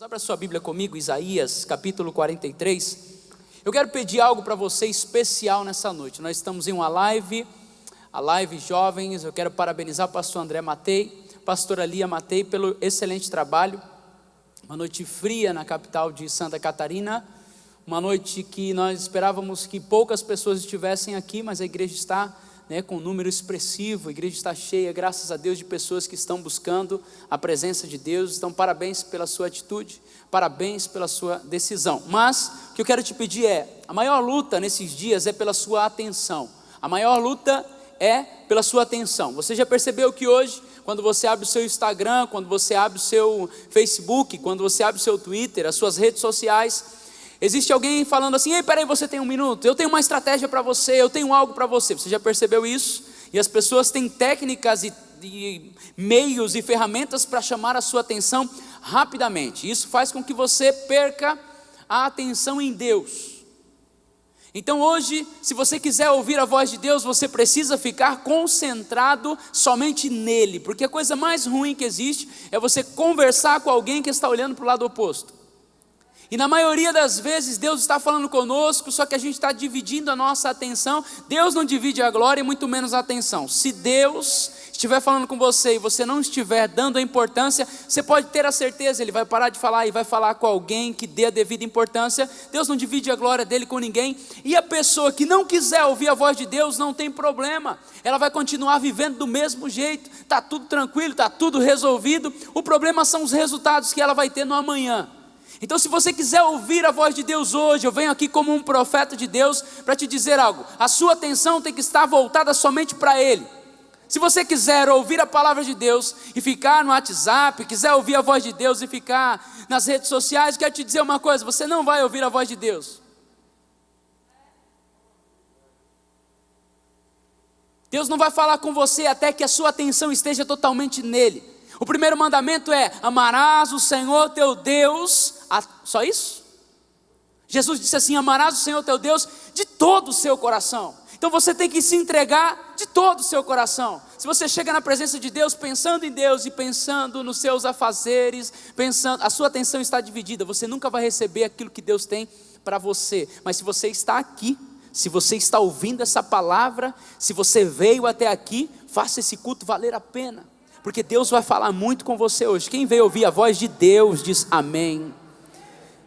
Abra sua Bíblia comigo, Isaías capítulo 43. Eu quero pedir algo para você especial nessa noite. Nós estamos em uma live, a live Jovens. Eu quero parabenizar o pastor André Matei, pastora Lia Matei, pelo excelente trabalho. Uma noite fria na capital de Santa Catarina, uma noite que nós esperávamos que poucas pessoas estivessem aqui, mas a igreja está com um número expressivo, a igreja está cheia, graças a Deus, de pessoas que estão buscando a presença de Deus. Então parabéns pela sua atitude, parabéns pela sua decisão. Mas o que eu quero te pedir a maior luta nesses dias é pela sua atenção. A maior luta é pela sua atenção. Você já percebeu que hoje, quando você abre o seu Instagram, quando você abre o seu Facebook, quando você abre o seu Twitter, as suas redes sociais, existe alguém falando assim: ei, peraí, você tem um minuto? Eu tenho uma estratégia para você, eu tenho algo para você. Você já percebeu isso? E as pessoas têm técnicas e meios e ferramentas para chamar a sua atenção rapidamente. Isso faz com que você perca a atenção em Deus. Então hoje, se você quiser ouvir a voz de Deus, você precisa ficar concentrado somente nele, porque a coisa mais ruim que existe é você conversar com alguém que está olhando para o lado oposto. E na maioria das vezes Deus está falando conosco, só que a gente está dividindo a nossa atenção. Deus não divide a glória e muito menos a atenção. Se Deus estiver falando com você e você não estiver dando a importância, você pode ter a certeza, Ele vai parar de falar e vai falar com alguém que dê a devida importância. Deus não divide a glória dele com ninguém. E a pessoa que não quiser ouvir a voz de Deus não tem problema, ela vai continuar vivendo do mesmo jeito. Está tudo tranquilo, está tudo resolvido. O problema são os resultados que ela vai ter no amanhã. Então, se você quiser ouvir a voz de Deus hoje, eu venho aqui como um profeta de Deus para te dizer algo. A sua atenção tem que estar voltada somente para Ele. Se você quiser ouvir a palavra de Deus e ficar no WhatsApp, quiser ouvir a voz de Deus e ficar nas redes sociais, quero te dizer uma coisa: você não vai ouvir a voz de Deus. Deus não vai falar com você até que a sua atenção esteja totalmente nele. O primeiro mandamento é: amarás o Senhor teu Deus. Só isso? Jesus disse assim: amarás o Senhor teu Deus de todo o seu coração. Então você tem que se entregar de todo o seu coração. Se você chega na presença de Deus pensando em Deus e pensando nos seus afazeres, a sua atenção está dividida, você nunca vai receber aquilo que Deus tem para você. Mas se você está aqui, se você está ouvindo essa palavra, se você veio até aqui, faça esse culto valer a pena, porque Deus vai falar muito com você hoje. Quem veio ouvir a voz de Deus diz amém.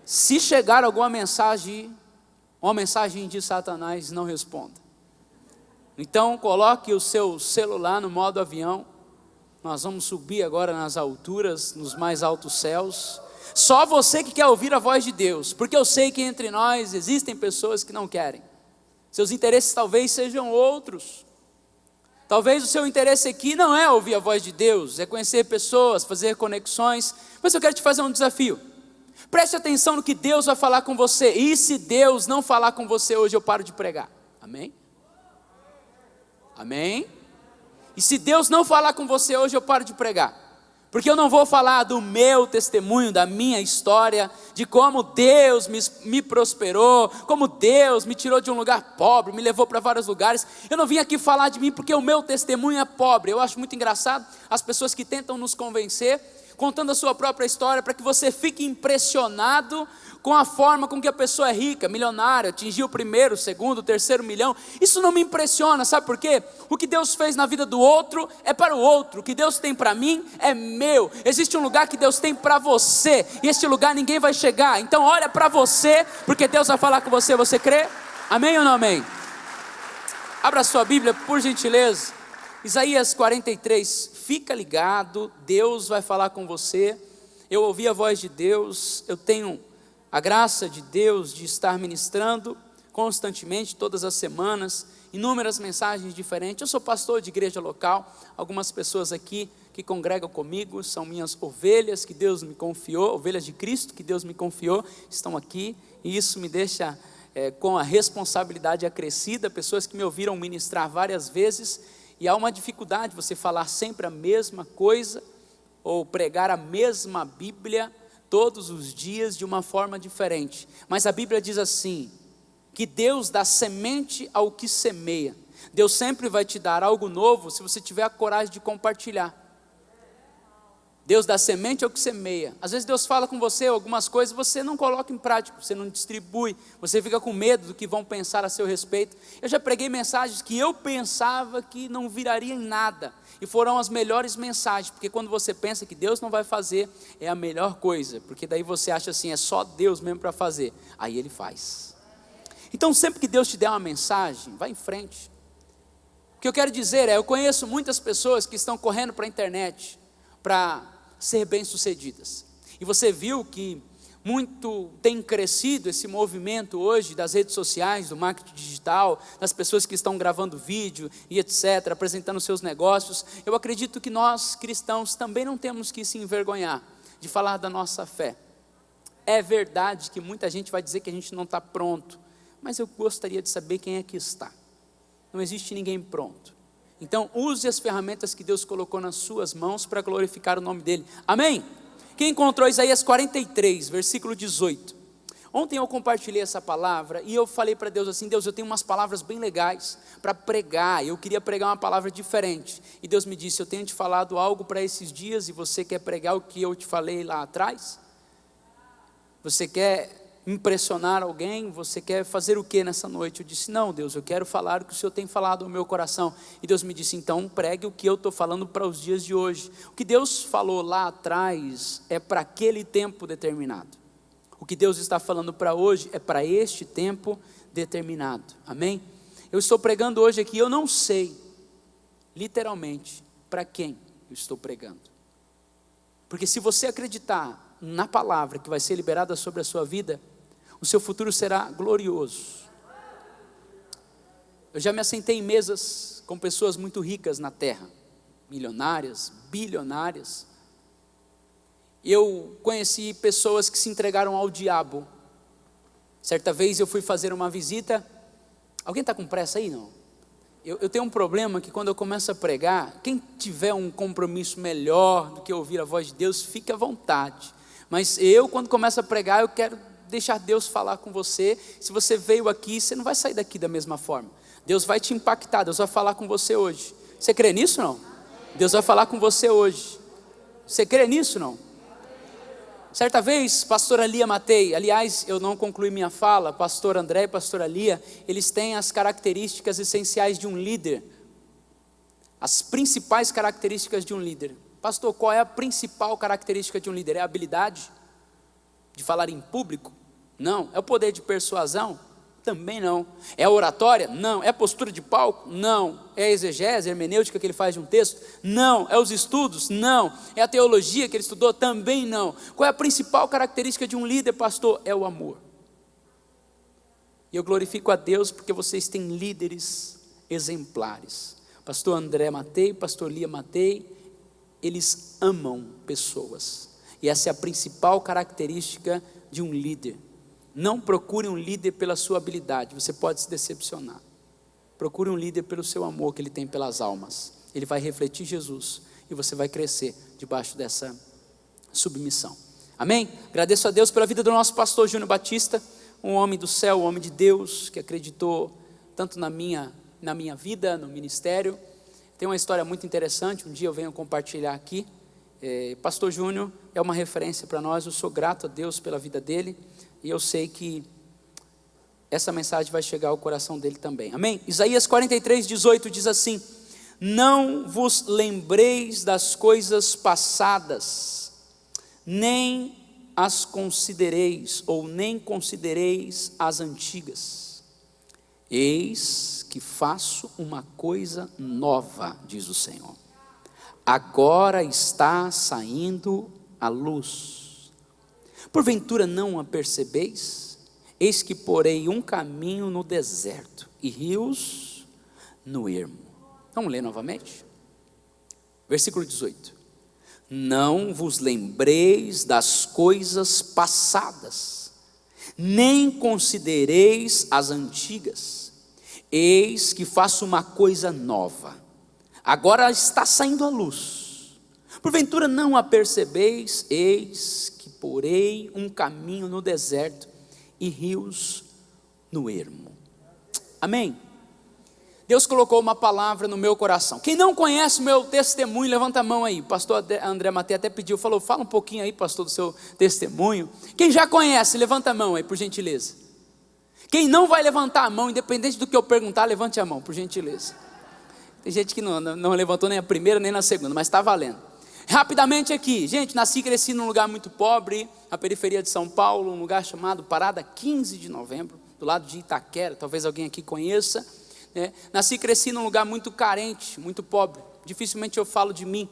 Se chegar alguma mensagem, uma mensagem de Satanás, não responda. Então coloque o seu celular no modo avião. Nós vamos subir agora nas alturas, nos mais altos céus. Só você que quer ouvir a voz de Deus, porque eu sei que entre nós existem pessoas que não querem. Seus interesses talvez sejam outros. Talvez o seu interesse aqui não é ouvir a voz de Deus, é conhecer pessoas, fazer conexões. Mas eu quero te fazer um desafio. Preste atenção no que Deus vai falar com você. E se Deus não falar com você hoje, eu paro de pregar. Amém? Amém? E se Deus não falar com você hoje, eu paro de pregar. Porque eu não vou falar do meu testemunho, da minha história, de como Deus me prosperou, como Deus me tirou de um lugar pobre, me levou para vários lugares. Eu não vim aqui falar de mim porque o meu testemunho é pobre. Eu acho muito engraçado as pessoas que tentam nos convencer, contando a sua própria história, para que você fique impressionado com a forma com que a pessoa é rica, milionária, atingiu o primeiro, o segundo, o terceiro milhão. Isso não me impressiona, sabe por quê? O que Deus fez na vida do outro é para o outro, o que Deus tem para mim é meu. Existe um lugar que Deus tem para você, e esse lugar ninguém vai chegar. Então olha para você, porque Deus vai falar com você. Você crê? Amém ou não amém? Abra sua Bíblia, por gentileza. Isaías 43, fica ligado, Deus vai falar com você. Eu ouvi a voz de Deus, eu tenho a graça de Deus de estar ministrando constantemente, todas as semanas, inúmeras mensagens diferentes. Eu sou pastor de igreja local, algumas pessoas aqui que congregam comigo são minhas ovelhas que Deus me confiou, ovelhas de Cristo que Deus me confiou, estão aqui, e isso me deixa com a responsabilidade acrescida. Pessoas que me ouviram ministrar várias vezes, e há uma dificuldade você falar sempre a mesma coisa, ou pregar a mesma Bíblia todos os dias de uma forma diferente. Mas a Bíblia diz assim, que Deus dá semente ao que semeia. Deus sempre vai te dar algo novo se você tiver a coragem de compartilhar. Deus dá semente ao que semeia. Às vezes Deus fala com você algumas coisas, você não coloca em prática, você não distribui, você fica com medo do que vão pensar a seu respeito. Eu já preguei mensagens que eu pensava que não viraria em nada, e foram as melhores mensagens, porque quando você pensa que Deus não vai fazer, é a melhor coisa, porque daí você acha assim, é só Deus mesmo para fazer, aí Ele faz. Então sempre que Deus te der uma mensagem, vá em frente. O que eu quero dizer é, eu conheço muitas pessoas que estão correndo para a internet, para ser bem-sucedidas, e você viu que muito tem crescido esse movimento hoje das redes sociais, do marketing digital, das pessoas que estão gravando vídeo e etc, apresentando seus negócios. Eu acredito que nós cristãos também não temos que se envergonhar de falar da nossa fé. É verdade que muita gente vai dizer que a gente não está pronto, mas eu gostaria de saber quem é que está. Não existe ninguém pronto. Então use as ferramentas que Deus colocou nas suas mãos para glorificar o nome dEle. Amém? Quem encontrou Isaías 43, versículo 18. Ontem eu compartilhei essa palavra e eu falei para Deus assim, Deus, eu tenho umas palavras bem legais para pregar, eu queria pregar uma palavra diferente. E Deus me disse, eu tenho te falado algo para esses dias e você quer pregar o que eu te falei lá atrás? Você quer impressionar alguém? Você quer fazer o que nessa noite? Eu disse, não Deus, eu quero falar o que o Senhor tem falado no meu coração. E Deus me disse, então pregue o que eu estou falando para os dias de hoje. O que Deus falou lá atrás é para aquele tempo determinado. O que Deus está falando para hoje é para este tempo determinado. Amém? Eu estou pregando hoje aqui, eu não sei literalmente para quem eu estou pregando, porque se você acreditar na palavra que vai ser liberada sobre a sua vida, o seu futuro será glorioso. Eu já me assentei em mesas com pessoas muito ricas na terra, milionárias, bilionárias. Eu conheci pessoas que se entregaram ao diabo. Certa vez eu fui fazer uma visita. Alguém está com pressa aí? Não? Eu tenho um problema que quando eu começo a pregar, quem tiver um compromisso melhor do que ouvir a voz de Deus, fique à vontade. Mas eu, quando começo a pregar, eu quero deixar Deus falar com você. Se você veio aqui, você não vai sair daqui da mesma forma. Deus vai te impactar, Deus vai falar com você hoje. Você crê nisso ou não? Deus vai falar com você hoje. Você crê nisso ou não? Certa vez, pastora Lia Matei, aliás, eu não concluí minha fala, pastor André e pastora Lia, eles têm as características essenciais de um líder. As principais características de um líder. Pastor, qual é a principal característica de um líder? É a habilidade de falar em público? Não. É o poder de persuasão? Também não. É a oratória? Não. É a postura de palco? Não. É a exegese, a hermenêutica que ele faz de um texto? Não. É os estudos? Não. É a teologia que ele estudou? Também não. Qual é a principal característica de um líder, pastor? É o amor. E eu glorifico a Deus porque vocês têm líderes exemplares. Pastor André Matei, pastor Lia Matei, eles amam pessoas. E essa é a principal característica de um líder. Não procure um líder pela sua habilidade, você pode se decepcionar. Procure um líder pelo seu amor que ele tem pelas almas. Ele vai refletir Jesus e você vai crescer debaixo dessa submissão. Amém? Agradeço a Deus pela vida do nosso pastor Júnior Batista, um homem do céu, um homem de Deus, que acreditou tanto na minha vida, no ministério. Tem uma história muito interessante, um dia eu venho compartilhar aqui. Pastor Júnior é uma referência para nós, eu sou grato a Deus pela vida dele, e eu sei que essa mensagem vai chegar ao coração dele também. Amém? Isaías 43, 18 diz assim: não vos lembreis das coisas passadas, nem as considereis, ou nem considereis as antigas. Eis que faço uma coisa nova, diz o Senhor. Agora está saindo a luz. Porventura não a percebeis? Eis que porei um caminho no deserto e rios no ermo. Vamos ler novamente? Versículo 18. Não vos lembreis das coisas passadas, nem considereis as antigas. Eis que faço uma coisa nova. Agora está saindo a luz. Porventura não a percebeis? Eis que porei um caminho no deserto e rios no ermo. Amém? Deus colocou uma palavra no meu coração. Quem não conhece o meu testemunho, levanta a mão aí. O pastor André Matei até pediu, falou, fala um pouquinho aí, pastor, do seu testemunho. Quem já conhece, levanta a mão aí, por gentileza. Quem não vai levantar a mão, independente do que eu perguntar, levante a mão, por gentileza. Tem gente que não levantou nem a primeira, nem na segunda, mas está valendo. Rapidamente aqui, gente, nasci e cresci num lugar muito pobre, na periferia de São Paulo, um lugar chamado Parada 15 de Novembro, do lado de Itaquera, talvez alguém aqui conheça. Nasci e cresci num lugar muito carente, muito pobre. Dificilmente eu falo de mim,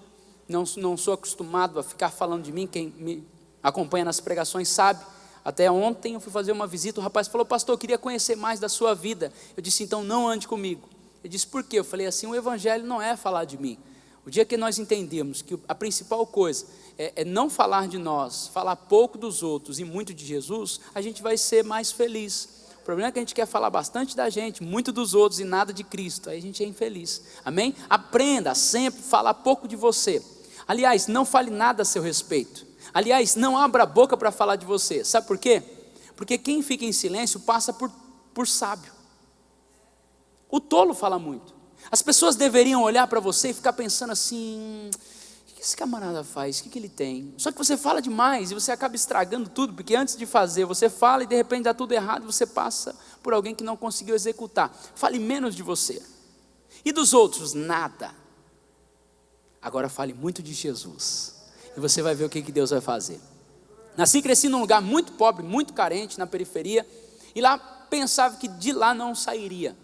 não sou acostumado a ficar falando de mim. Quem me acompanha nas pregações sabe. Até ontem eu fui fazer uma visita, o rapaz falou, pastor, eu queria conhecer mais da sua vida. Eu disse, então não ande comigo. Ele disse, por quê? Eu falei assim, o evangelho não é falar de mim. O dia que nós entendemos que a principal coisa é não falar de nós, falar pouco dos outros e muito de Jesus, a gente vai ser mais feliz. O problema é que a gente quer falar bastante da gente, muito dos outros e nada de Cristo, aí a gente é infeliz, amém? Aprenda sempre a falar pouco de você. Aliás, não fale nada a seu respeito. Aliás, não abra a boca para falar de você. Sabe por quê? Porque quem fica em silêncio passa por sábio. O tolo fala muito. As pessoas deveriam olhar para você e ficar pensando assim, o que esse camarada faz? O que ele tem? Só que você fala demais e você acaba estragando tudo, porque antes de fazer, você fala e de repente dá tudo errado e você passa por alguém que não conseguiu executar. Fale menos de você. E dos outros, nada. Agora fale muito de Jesus. E você vai ver o que Deus vai fazer. Nasci e cresci num lugar muito pobre, muito carente, na periferia. E lá pensava que de lá não sairia.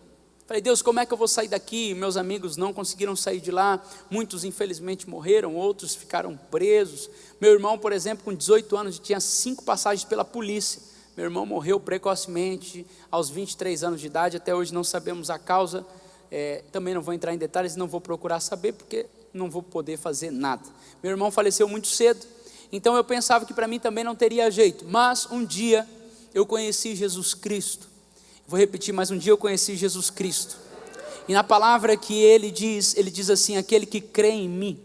Falei, Deus, como é que eu vou sair daqui? Meus amigos não conseguiram sair de lá. Muitos infelizmente morreram, outros ficaram presos. Meu irmão, por exemplo, com 18 anos, tinha 5 passagens pela polícia. Meu irmão morreu precocemente, aos 23 anos de idade. Até hoje não sabemos a causa. Também não vou entrar em detalhes, não vou procurar saber, porque não vou poder fazer nada. Meu irmão faleceu muito cedo, então eu pensava que para mim também não teria jeito. Mas um dia eu conheci Jesus Cristo. Vou repetir, mas um dia eu conheci Jesus Cristo. E na palavra que ele diz assim, aquele que crê em mim,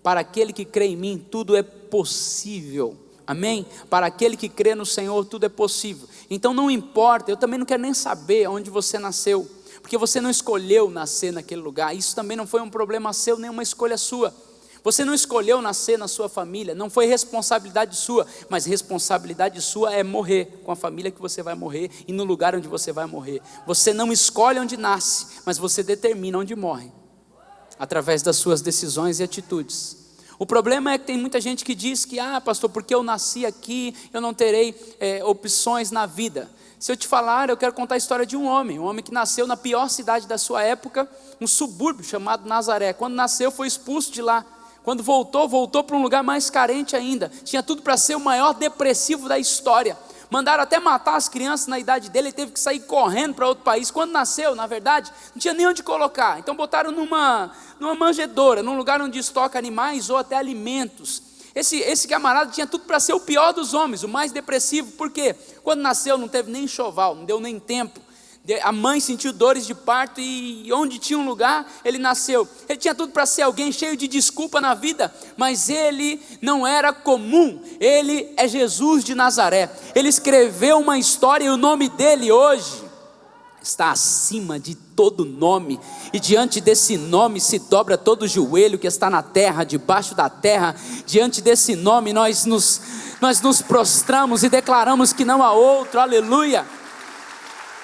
para aquele que crê em mim, tudo é possível. Amém? Para aquele que crê no Senhor, tudo é possível. Então não importa, eu também não quero nem saber onde você nasceu, porque você não escolheu nascer naquele lugar. Isso também não foi um problema seu, nem uma escolha sua. Você não escolheu nascer na sua família, não foi responsabilidade sua, mas responsabilidade sua é morrer com a família que você vai morrer e no lugar onde você vai morrer. Você não escolhe onde nasce, mas você determina onde morre, através das suas decisões e atitudes. O problema é que tem muita gente que diz que, pastor, porque eu nasci aqui, eu não terei opções na vida. Se eu te falar, eu quero contar a história de um homem que nasceu na pior cidade da sua época, um subúrbio chamado Nazaré. Quando nasceu, foi expulso de lá. Quando voltou para um lugar mais carente ainda. Tinha tudo para ser o maior depressivo da história. Mandaram até matar as crianças na idade dele, ele teve que sair correndo para outro país. Quando nasceu, na verdade, não tinha nem onde colocar. Então botaram numa manjedoura, num lugar onde estoca animais ou até alimentos. Esse camarada tinha tudo para ser o pior dos homens, o mais depressivo. Por quê? Quando nasceu não teve nem enxoval, não deu nem tempo. A mãe sentiu dores de parto e onde tinha um lugar, ele nasceu. Ele tinha tudo para ser alguém cheio de desculpa na vida, mas ele não era comum. Ele é Jesus de Nazaré. Ele escreveu uma história e o nome dele hoje está acima de todo nome, e diante desse nome se dobra todo joelho que está na terra, debaixo da terra. Diante desse nome nós nos prostramos e declaramos que não há outro. Aleluia.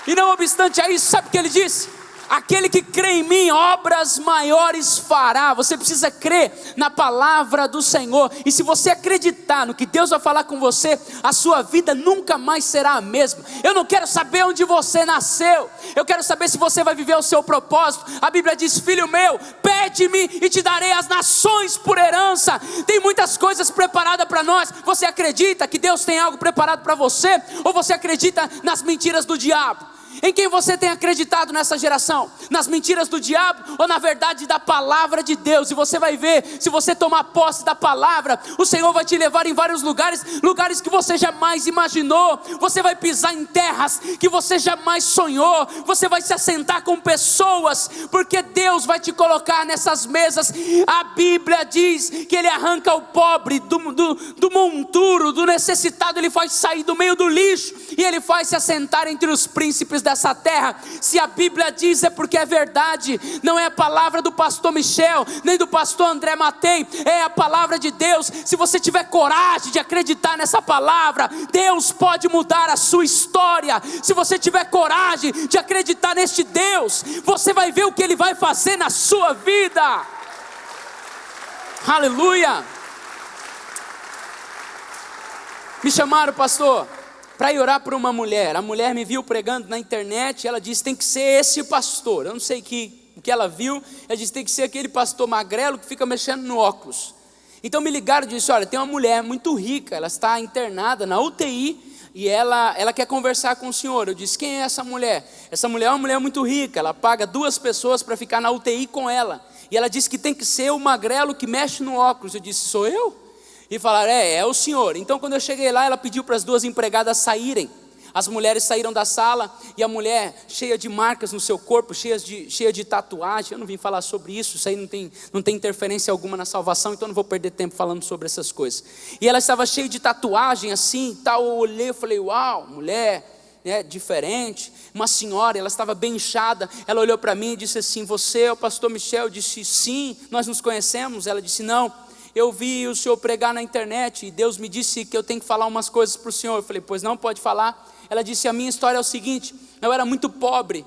E não obstante a isso, sabe o que ele disse? Aquele que crê em mim, obras maiores fará. Você precisa crer na palavra do Senhor. E se você acreditar no que Deus vai falar com você, a sua vida nunca mais será a mesma. Eu não quero saber onde você nasceu, eu quero saber se você vai viver o seu propósito. A Bíblia diz, filho meu, pede-me e te darei as nações por herança. Tem muitas coisas preparadas para nós. Você acredita que Deus tem algo preparado para você? Ou você acredita nas mentiras do diabo? Em quem você tem acreditado nessa geração? Nas mentiras do diabo ou na verdade da palavra de Deus? E você vai ver, se você tomar posse da palavra, o Senhor vai te levar em vários lugares que você jamais imaginou. Você vai pisar em terras que você jamais sonhou. Você vai se assentar com pessoas, porque Deus vai te colocar nessas mesas. A Bíblia diz que Ele arranca o pobre do monturo, do necessitado. Ele faz sair do meio do lixo e Ele faz se assentar entre os príncipes dessa terra. Se a Bíblia diz, é porque é verdade. Não é a palavra do pastor Michel, nem do pastor André Matei, é a palavra de Deus. Se você tiver coragem de acreditar nessa palavra, Deus pode mudar a sua história. Se você tiver coragem de acreditar neste Deus, você vai ver o que Ele vai fazer na sua vida. Aleluia. Me chamaram, pastor, para ir orar por uma mulher. A mulher me viu pregando na internet, ela disse, tem que ser esse pastor. Eu não sei o que ela viu, ela disse, tem que ser aquele pastor magrelo que fica mexendo no óculos. Então me ligaram e disse, olha, tem uma mulher muito rica, ela está internada na UTI, e ela quer conversar com o senhor. Eu disse, quem é essa mulher? Essa mulher é uma mulher muito rica, ela paga 2 pessoas para ficar na UTI com ela. E ela disse que tem que ser o magrelo que mexe no óculos. Eu disse, sou eu? E falaram, é o senhor. Então quando eu cheguei lá, ela pediu para as 2 empregadas saírem. As mulheres saíram da sala, e a mulher cheia de marcas no seu corpo, cheia de tatuagem. Eu não vim falar sobre isso aí não tem interferência alguma na salvação, então não vou perder tempo falando sobre essas coisas. E ela estava cheia de tatuagem assim, tal. Eu olhei e falei, uau, mulher, né, diferente. Uma senhora, ela estava bem inchada. Ela olhou para mim e disse assim, você é o pastor Michel? Eu disse, sim, nós nos conhecemos. Ela disse, não, eu vi o senhor pregar na internet, e Deus me disse que eu tenho que falar umas coisas para o senhor. Eu falei, pois não, pode falar. Ela disse, a minha história é o seguinte, eu era muito pobre,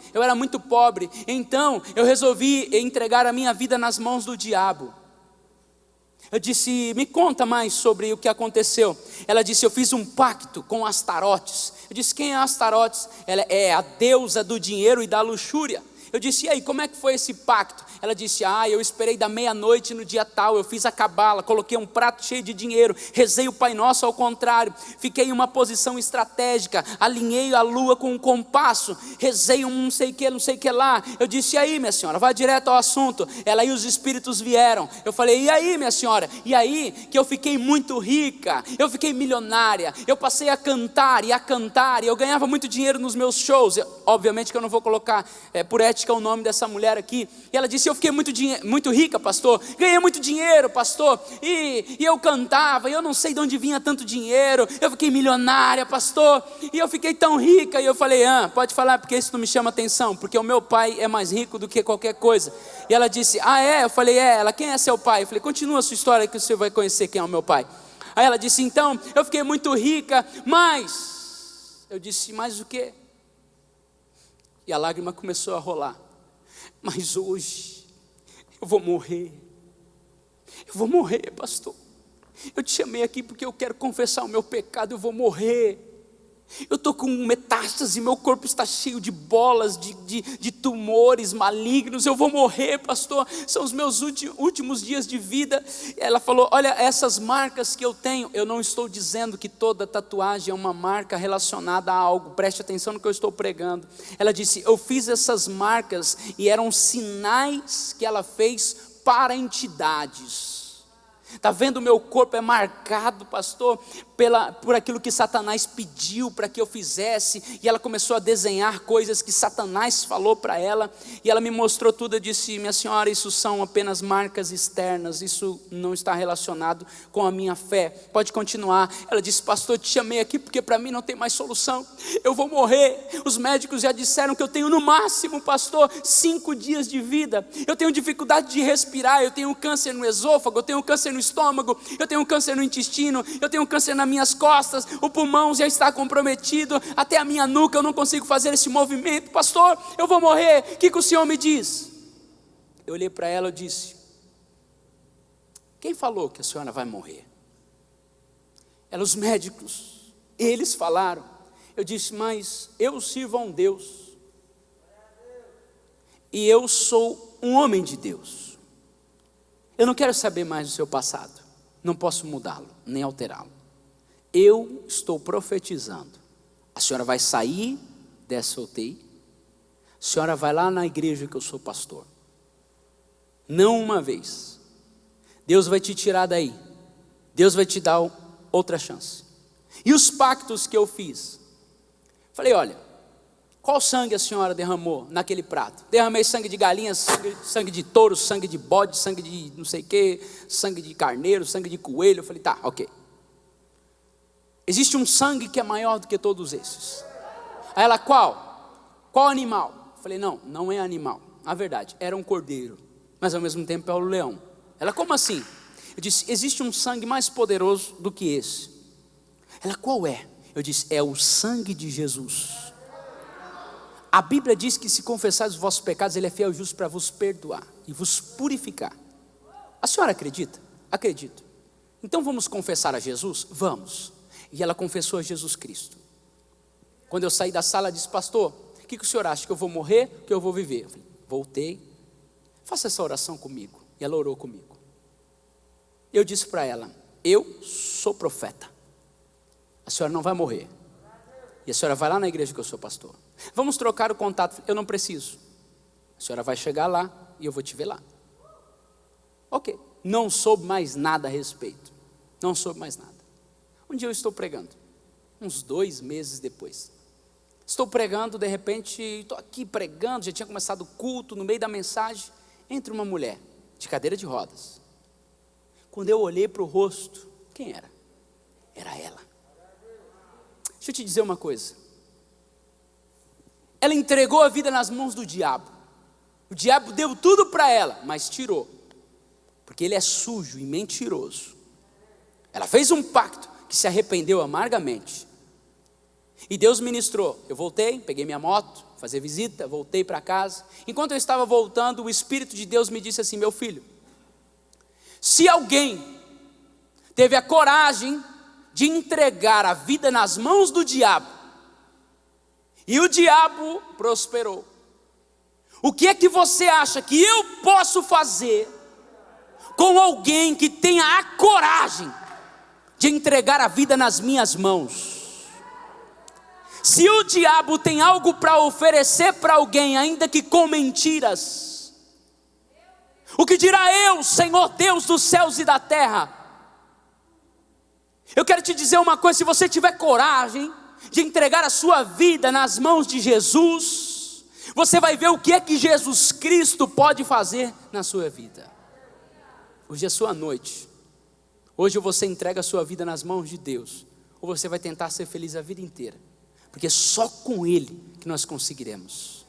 então eu resolvi entregar a minha vida nas mãos do diabo. Eu disse, me conta mais sobre o que aconteceu. Ela disse, eu fiz um pacto com Astarotes. Eu disse, quem é Astarotes? Ela é a deusa do dinheiro e da luxúria. Eu disse, e aí, como é que foi esse pacto? Ela disse, eu esperei da meia-noite no dia tal, eu fiz a cabala, coloquei um prato cheio de dinheiro, rezei o Pai Nosso ao contrário, fiquei em uma posição estratégica, alinhei a lua com um compasso, rezei um não sei o que lá. Eu disse, e aí, minha senhora, vai direto ao assunto. Ela, e os espíritos vieram. Eu falei, e aí, minha senhora? E aí que eu fiquei muito rica, eu fiquei milionária, eu passei a cantar, e eu ganhava muito dinheiro nos meus shows. Obviamente que eu não vou colocar por ética o nome dessa mulher aqui. E ela disse, eu fiquei muito rica, pastor, ganhei muito dinheiro, pastor, e eu cantava, e eu não sei de onde vinha tanto dinheiro, eu fiquei milionária, pastor, e eu fiquei tão rica. E eu falei, pode falar, porque isso não me chama atenção, porque o meu pai é mais rico do que qualquer coisa. E ela disse, é? Eu falei, ela, quem é seu pai? Eu falei, continua a sua história que você vai conhecer quem é o meu pai. Aí ela disse, então, eu fiquei muito rica, mas, eu disse, mas o quê? E a lágrima começou a rolar. Mas hoje, eu vou morrer, pastor. Eu te chamei aqui porque eu quero confessar o meu pecado, eu vou morrer. Eu estou com metástase, meu corpo está cheio de bolas, de tumores malignos, eu vou morrer, pastor, são os meus últimos dias de vida. Ela falou, olha, essas marcas que eu tenho, eu não estou dizendo que toda tatuagem é uma marca relacionada a algo, preste atenção no que eu estou pregando. Ela disse, eu fiz essas marcas, e eram sinais que ela fez para entidades. Está vendo, o meu corpo é marcado, pastor, por aquilo que Satanás pediu para que eu fizesse. E ela começou a desenhar coisas que Satanás falou para ela, e ela me mostrou tudo. Eu disse, minha senhora, isso são apenas marcas externas, isso não está relacionado com a minha fé, pode continuar. Ela disse, pastor, eu te chamei aqui porque para mim não tem mais solução, eu vou morrer. Os médicos já disseram que eu tenho no máximo, pastor, 5 dias de vida. Eu tenho dificuldade de respirar, eu tenho câncer no esôfago, eu tenho câncer no estômago, eu tenho câncer no intestino, eu tenho câncer nas minhas costas, o pulmão já está comprometido, até a minha nuca eu não consigo fazer esse movimento. Pastor, eu vou morrer, o que o senhor me diz? Eu olhei para ela e disse, quem falou que a senhora vai morrer? Ela, os médicos, eles falaram. Eu disse, mas eu sirvo a um Deus, e eu sou um homem de Deus. Eu não quero saber mais do seu passado, não posso mudá-lo, nem alterá-lo. Eu estou profetizando, a senhora vai sair dessa UTI, a senhora vai lá na igreja que eu sou pastor, não uma vez, Deus vai te tirar daí, Deus vai te dar outra chance. E os pactos que eu fiz, falei, olha, qual sangue a senhora derramou naquele prato? Derramei sangue de galinha, sangue de touro, sangue de bode, sangue de não sei o que, sangue de carneiro, sangue de coelho. Eu falei, tá, ok. Existe um sangue que é maior do que todos esses. Aí ela, qual? Qual animal? Eu falei, não, não é animal. Na verdade, era um cordeiro, mas ao mesmo tempo é o leão. Ela, como assim? Eu disse, existe um sangue mais poderoso do que esse. Ela, qual é? Eu disse, é o sangue de Jesus. A Bíblia diz que se confessares os vossos pecados, Ele é fiel e justo para vos perdoar e vos purificar. A senhora acredita? Acredito. Então vamos confessar a Jesus? Vamos. E ela confessou a Jesus Cristo. Quando eu saí da sala, disse, pastor, o que o senhor acha? Que eu vou morrer ou que eu vou viver? Eu falei, voltei, faça essa oração comigo. E ela orou comigo. Eu disse para ela, eu sou profeta. A senhora não vai morrer. E a senhora vai lá na igreja que eu sou pastor. Vamos trocar o contato. Eu não preciso. A senhora vai chegar lá e eu vou te ver lá. Ok. Não soube mais nada a respeito. Não soube mais nada. Um dia eu estou pregando. Uns 2 meses depois. Estou pregando, de repente, estou aqui pregando, já tinha começado o culto, no meio da mensagem, entra uma mulher, de cadeira de rodas. Quando eu olhei para o rosto, quem era? Era ela. Deixa eu te dizer uma coisa. Ela entregou a vida nas mãos do diabo. O diabo deu tudo para ela, mas tirou. Porque ele é sujo e mentiroso. Ela fez um pacto que se arrependeu amargamente. E Deus ministrou. Eu voltei, peguei minha moto, fazer visita, voltei para casa. Enquanto eu estava voltando, o Espírito de Deus me disse assim, meu filho, se alguém teve a coragem de entregar a vida nas mãos do diabo, e o diabo prosperou, o que é que você acha que eu posso fazer com alguém que tenha a coragem de entregar a vida nas minhas mãos? Se o diabo tem algo para oferecer para alguém, ainda que com mentiras, o que dirá eu, Senhor Deus dos céus e da terra? Eu quero te dizer uma coisa, se você tiver coragem de entregar a sua vida nas mãos de Jesus, você vai ver o que é que Jesus Cristo pode fazer na sua vida. Hoje é sua noite. Hoje você entrega a sua vida nas mãos de Deus, ou você vai tentar ser feliz a vida inteira, porque só com Ele que nós conseguiremos.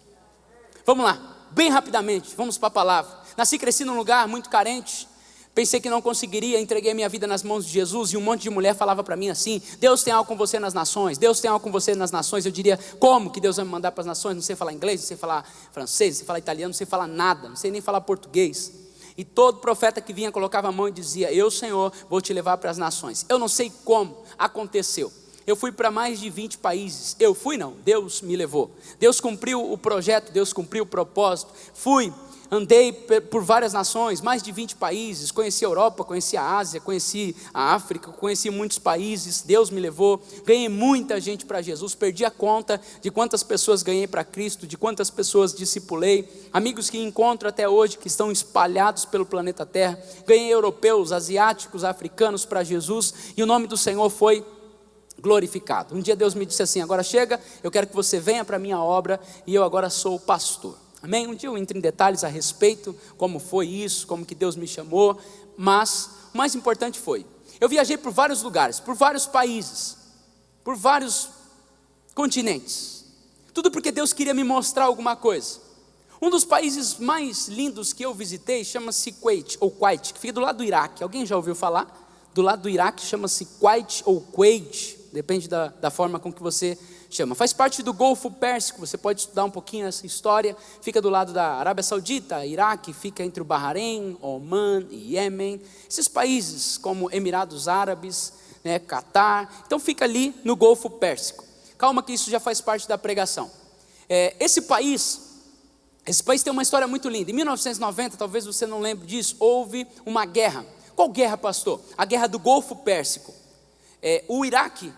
Vamos lá, bem rapidamente, vamos para a palavra. Nasci e cresci num lugar muito carente, pensei que não conseguiria, entreguei minha vida nas mãos de Jesus, e um monte de mulher falava para mim assim, Deus tem algo com você nas nações, Deus tem algo com você nas nações. Eu diria, como que Deus vai me mandar para as nações? Não sei falar inglês, não sei falar francês, não sei falar italiano, não sei falar nada, não sei nem falar português. E todo profeta que vinha colocava a mão e dizia, eu, Senhor, vou te levar para as nações. Eu não sei como aconteceu. Eu fui para mais de 20 países. Eu fui não, Deus me levou. Deus cumpriu o projeto, Deus cumpriu o propósito. Andei por várias nações, mais de 20 países. Conheci a Europa, conheci a Ásia, conheci a África, conheci muitos países. Deus me levou, ganhei muita gente para Jesus. Perdi a conta de quantas pessoas ganhei para Cristo, de quantas pessoas discipulei. Amigos que encontro até hoje, que estão espalhados pelo planeta Terra. Ganhei europeus, asiáticos, africanos para Jesus, e o nome do Senhor foi glorificado. Um dia Deus me disse assim, agora chega, eu quero que você venha para a minha obra, e eu agora sou o pastor. Amém? Um dia eu entro em detalhes a respeito, como foi isso, como que Deus me chamou, mas o mais importante foi, eu viajei por vários lugares, por vários países, por vários continentes, tudo porque Deus queria me mostrar alguma coisa. Um dos países mais lindos que eu visitei chama-se Kuwait, ou Kuwait, que fica do lado do Iraque. Alguém já ouviu falar? Do lado do Iraque chama-se Kuwait ou Kuwait, depende da forma com que você chama. Faz parte do Golfo Pérsico, você pode estudar um pouquinho essa história. Fica do lado da Arábia Saudita, Iraque, fica entre o Bahrein, Oman e Iêmen. Esses países como Emirados Árabes, Catar, então fica ali no Golfo Pérsico. Calma que isso já faz parte da pregação. Esse país tem uma história muito linda. Em 1990, talvez você não lembre disso, houve uma guerra. Qual guerra, pastor? A guerra do Golfo Pérsico. O Iraque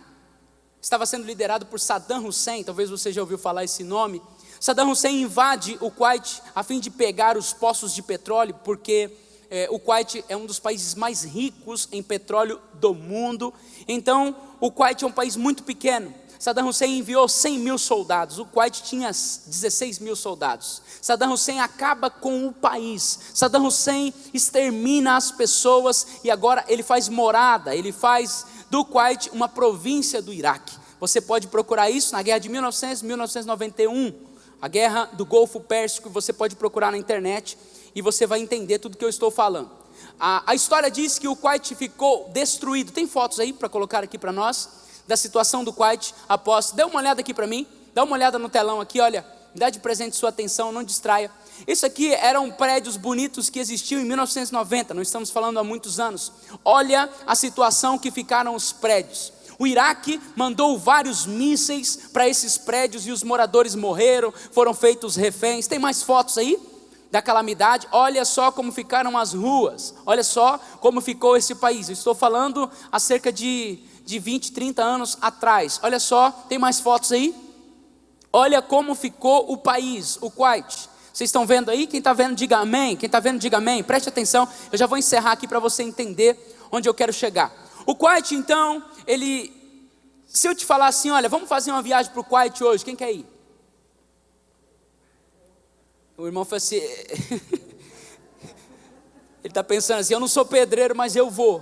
estava sendo liderado por Saddam Hussein, talvez você já ouviu falar esse nome. Saddam Hussein invade o Kuwait a fim de pegar os poços de petróleo, porque o Kuwait é um dos países mais ricos em petróleo do mundo. Então o Kuwait é um país muito pequeno. Saddam Hussein enviou 100 mil soldados, o Kuwait tinha 16 mil soldados. Saddam Hussein acaba com o país, Saddam Hussein extermina as pessoas, e agora ele faz morada, ele faz do Kuwait uma província do Iraque. Você pode procurar isso na guerra de 1991, A guerra do Golfo Pérsico, você pode procurar na internet e você vai entender tudo que eu estou falando. A história diz que o Kuwait ficou destruído. Tem fotos aí para colocar aqui para nós, da situação do Kuwait após. Dê uma olhada aqui para mim, dá uma olhada no telão aqui, olha, me dá de presente sua atenção, não distraia. Isso aqui eram prédios bonitos que existiam em 1990, não estamos falando há muitos anos. Olha a situação que ficaram os prédios. O Iraque mandou vários mísseis para esses prédios e os moradores morreram, foram feitos reféns. Tem mais fotos aí da calamidade? Olha só como ficaram as ruas, olha só como ficou esse país. Eu estou falando há cerca de 20, 30 anos atrás. Olha só, tem mais fotos aí? Olha como ficou o país, o Kuwait. Vocês estão vendo aí? Quem está vendo, diga amém. Quem está vendo, diga amém. Preste atenção, eu já vou encerrar aqui para você entender onde eu quero chegar. O Kuwait, então, se eu te falar assim, olha, vamos fazer uma viagem para o Kuwait hoje, quem quer ir? O irmão falou assim, ele está pensando assim, eu não sou pedreiro, mas eu vou,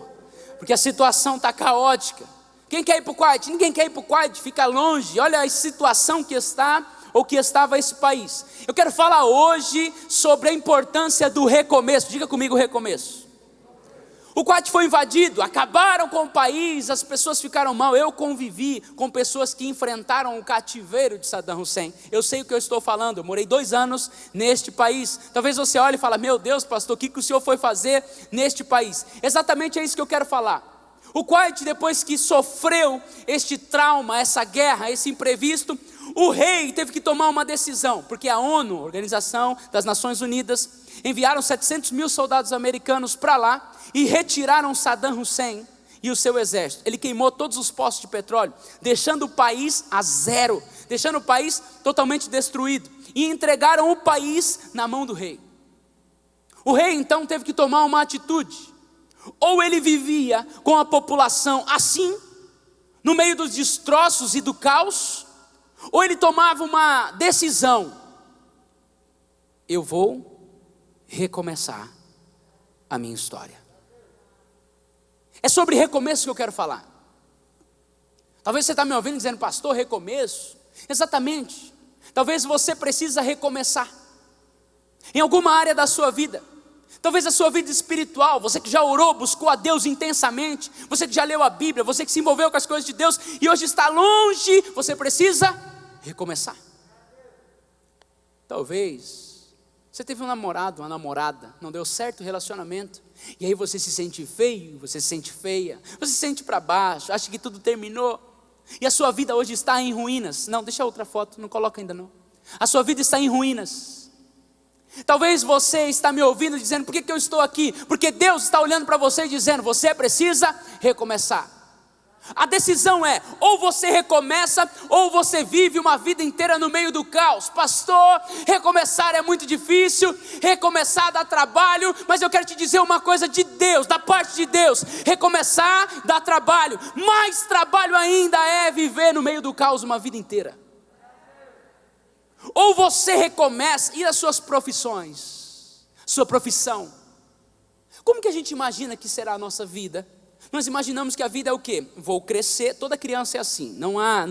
porque a situação está caótica. Quem quer ir para o Kuwait? Ninguém quer ir para o Kuwait, fica longe. Olha a situação que está, ou que estava esse país. Eu quero falar hoje sobre a importância do recomeço. Diga comigo, recomeço. O Kuwait foi invadido, acabaram com o país, as pessoas ficaram mal. Eu convivi com pessoas que enfrentaram o cativeiro de Saddam Hussein. Eu sei o que eu estou falando, eu morei 2 anos neste país. Talvez você olhe e fale, meu Deus, pastor, o que o senhor foi fazer neste país? Exatamente é isso que eu quero falar. O Kuwait, depois que sofreu este trauma, essa guerra, esse imprevisto, o rei teve que tomar uma decisão, porque a ONU, Organização das Nações Unidas, enviaram 700 mil soldados americanos para lá e retiraram Saddam Hussein e o seu exército. Ele queimou todos os postos de petróleo, deixando o país a zero, deixando o país totalmente destruído, e entregaram o país na mão do rei. O rei então teve que tomar uma atitude. Ou ele vivia com a população assim, no meio dos destroços e do caos, ou ele tomava uma decisão: eu vou recomeçar a minha história. É sobre recomeço que eu quero falar. Talvez você está me ouvindo dizendo, pastor, recomeço. Exatamente, talvez você precisa recomeçar em alguma área da sua vida. Talvez a sua vida espiritual, você que já orou, buscou a Deus intensamente, você que já leu a Bíblia, você que se envolveu com as coisas de Deus e hoje está longe, você precisa recomeçar. Talvez você teve um namorado, uma namorada, não deu certo o relacionamento, e aí você se sente feio, você se sente feia, você se sente para baixo, acha que tudo terminou, e a sua vida hoje está em ruínas. Não, deixa outra foto, não coloca ainda não. A sua vida está em ruínas. Talvez você está me ouvindo dizendo, por que eu estou aqui? Porque Deus está olhando para você e dizendo, você precisa recomeçar. A decisão é, ou você recomeça, ou você vive uma vida inteira no meio do caos. Pastor, recomeçar é muito difícil, recomeçar dá trabalho, mas eu quero te dizer uma coisa de Deus, da parte de Deus: recomeçar dá trabalho, mais trabalho ainda é viver no meio do caos uma vida inteira. Ou você recomeça, e as suas profissões, sua profissão, como que a gente imagina que será a nossa vida? Nós imaginamos que a vida é o quê? Vou crescer, toda criança é assim, não há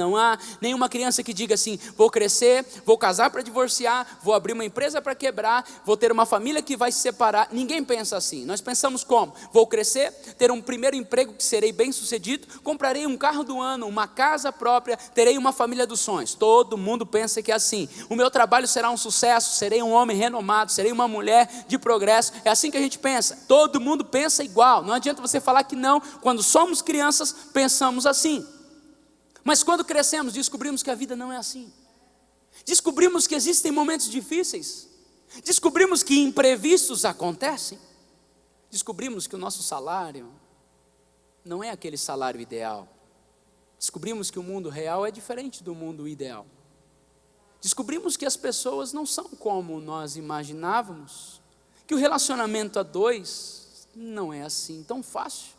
nenhuma criança que diga assim, vou crescer, vou casar para divorciar, vou abrir uma empresa para quebrar, vou ter uma família que vai se separar. Ninguém pensa assim. Nós pensamos como? Vou crescer, ter um primeiro emprego que serei bem sucedido, comprarei um carro do ano, uma casa própria, terei uma família dos sonhos. Todo mundo pensa que é assim. O meu trabalho será um sucesso, serei um homem renomado, serei uma mulher de progresso. É assim que a gente pensa. Todo mundo pensa igual. Não adianta você falar que não. Quando somos crianças, pensamos assim. Mas quando crescemos, descobrimos que a vida não é assim. Descobrimos que existem momentos difíceis. Descobrimos que imprevistos acontecem. Descobrimos que o nosso salário não é aquele salário ideal. Descobrimos que o mundo real é diferente do mundo ideal. Descobrimos que as pessoas não são como nós imaginávamos. Que o relacionamento a dois não é assim tão fácil.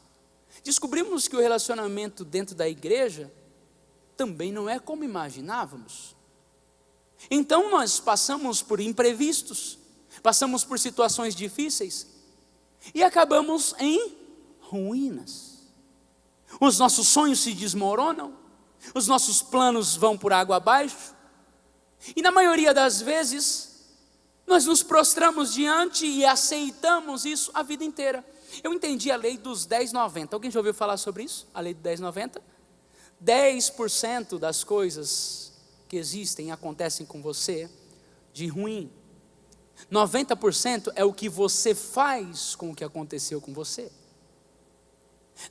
Descobrimos que o relacionamento dentro da igreja também não é como imaginávamos. Então nós passamos por imprevistos, passamos por situações difíceis e acabamos em ruínas. Os nossos sonhos se desmoronam, os nossos planos vão por água abaixo. E na maioria das vezes, nós nos prostramos diante e aceitamos isso a vida inteira. Eu entendi a lei dos 10-90. Alguém já ouviu falar sobre isso? A lei do 10-90? 10% das coisas que existem e acontecem com você de ruim. 90% é o que você faz com o que aconteceu com você.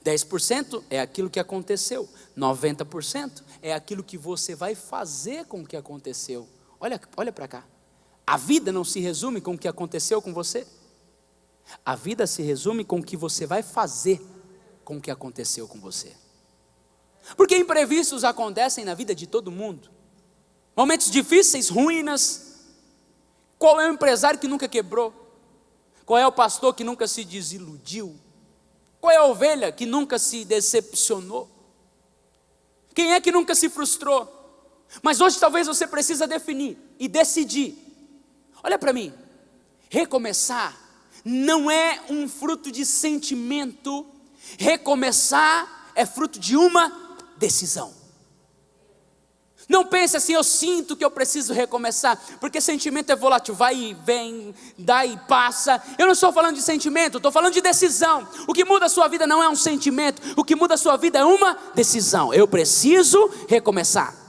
10% é aquilo que aconteceu. 90% é aquilo que você vai fazer com o que aconteceu. Olha para cá. A vida não se resume com o que aconteceu com você. A vida se resume com o que você vai fazer com o que aconteceu com você. Porque imprevistos acontecem na vida de todo mundo. Momentos difíceis, ruínas. Qual é o empresário que nunca quebrou? Qual é o pastor que nunca se desiludiu? Qual é a ovelha que nunca se decepcionou? Quem é que nunca se frustrou? Mas hoje talvez você precisa definir e decidir. Olha para mim, recomeçar não é um fruto de sentimento, recomeçar é fruto de uma decisão. Não pense assim, eu sinto que eu preciso recomeçar, porque sentimento é volátil, vai e vem, dá e passa. Eu não estou falando de sentimento, estou falando de decisão. O que muda a sua vida não é um sentimento, o que muda a sua vida é uma decisão. Eu preciso recomeçar.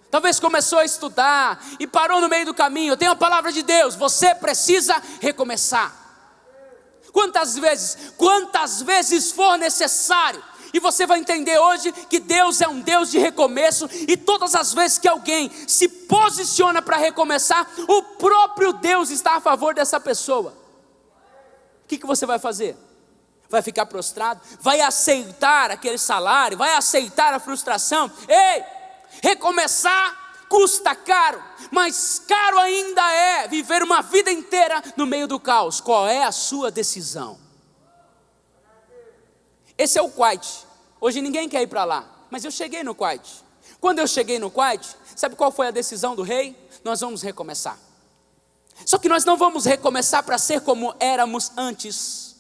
Talvez começou a estudar e parou no meio do caminho. Eu tenho a palavra de Deus, você precisa recomeçar. Quantas vezes for necessário. E você vai entender hoje que Deus é um Deus de recomeço. E todas as vezes que alguém se posiciona para recomeçar, o próprio Deus está a favor dessa pessoa. O que você vai fazer? Vai ficar prostrado? Vai aceitar aquele salário? Vai aceitar a frustração? Ei, recomeçar custa caro, mas caro ainda é viver uma vida inteira no meio do caos. Qual é a sua decisão? Esse é o Kuwait. Hoje ninguém quer ir para lá, mas eu cheguei no Kuwait. Quando eu cheguei no Kuwait, sabe qual foi a decisão do rei? Nós vamos recomeçar. Só que nós não vamos recomeçar para ser como éramos antes.